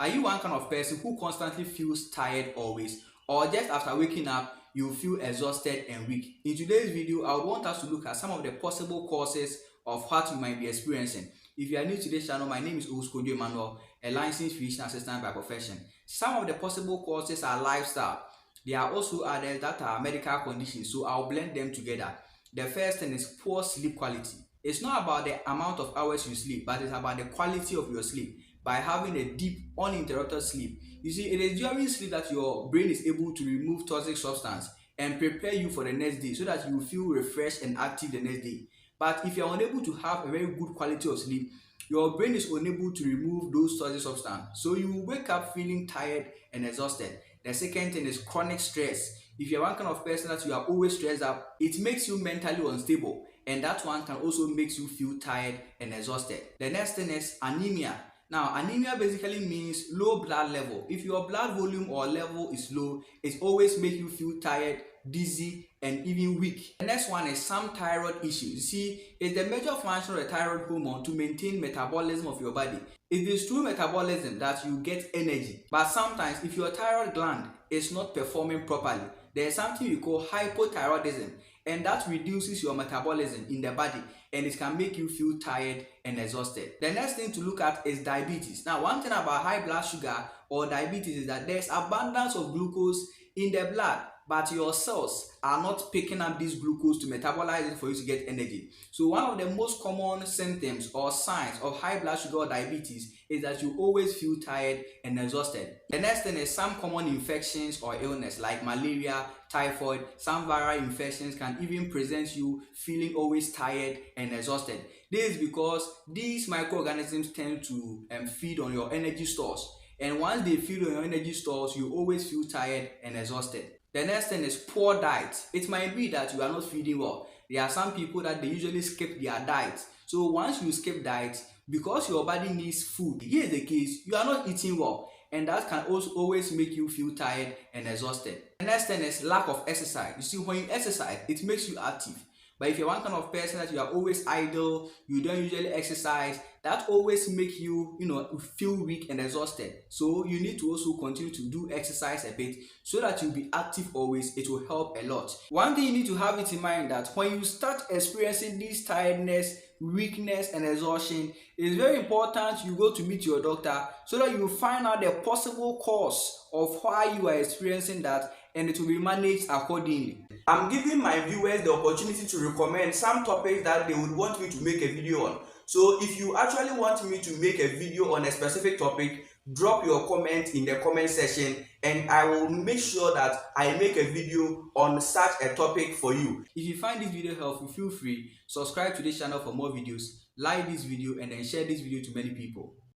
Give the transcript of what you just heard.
Are you one kind of person who constantly feels tired always, or just after waking up you feel exhausted and weak? In today's video, I would want us to look at some of the possible causes of what you might be experiencing. If you are new to this channel, my name is Oskojo Emmanuel, a licensed physician assistant by profession. Some of the possible causes are lifestyle. There are also others that are medical conditions, so I'll blend them together. The first thing is poor sleep quality. It's not about the amount of hours you sleep, but it's about the quality of your sleep. By having a deep, uninterrupted sleep, you see, it is during sleep that your brain is able to remove toxic substance and prepare you for the next day so that you feel refreshed and active the next day. But if you are unable to have a very good quality of sleep, your brain is unable to remove those toxic substance, so you will wake up feeling tired and exhausted. The second thing is chronic stress. If you're one kind of person that you are always stressed out, it makes you mentally unstable, and that one can also make you feel tired and exhausted. The next thing is anemia. Now, anemia basically means low blood level. If your blood volume or level is low, it always makes you feel tired, dizzy, and even weak. The next one is some thyroid issues. You see, it's the major function of the thyroid hormone to maintain metabolism of your body. It is through metabolism that you get energy. But sometimes, if your thyroid gland is not performing properly, there is something we call hypothyroidism, and that reduces your metabolism in the body, and it can make you feel tired and exhausted. The next thing to look at is diabetes. Now, one thing about high blood sugar or diabetes is that there's abundance of glucose in the blood, but your cells are not picking up this glucose to metabolize it for you to get energy. So one of the most common symptoms or signs of high blood sugar or diabetes is that you always feel tired and exhausted. The next thing is some common infections or illness like malaria, typhoid. Some viral infections can even present you feeling always tired and exhausted. This is because these microorganisms tend to feed on your energy stores, and once they feed on your energy stores, you always feel tired and exhausted. The next thing is poor diet. It might be that you are not feeding well. There are some people that they usually skip their diet. So once you skip diet, because your body needs food, here is the case, you are not eating well, and that can also always make you feel tired and exhausted. The next thing is lack of exercise. You see, when you exercise, it makes you active. But if you're one kind of person that you are always idle, you don't usually exercise, that always make you, feel weak and exhausted. So you need to also continue to do exercise a bit so that you'll be active always. It will help a lot. One thing you need to have it in mind that when you start experiencing this tiredness, weakness, and exhaustion, it is very important you go to meet your doctor so that you will find out the possible cause of why you are experiencing that, and it will be managed accordingly. I'm giving my viewers the opportunity to recommend some topics that they would want me to make a video on. So if you actually want me to make a video on a specific topic, drop your comment in the comment section, and I will make sure that I make a video on such a topic for you. If you find this video helpful, feel free, subscribe to this channel for more videos, like this video, and then share this video to many people.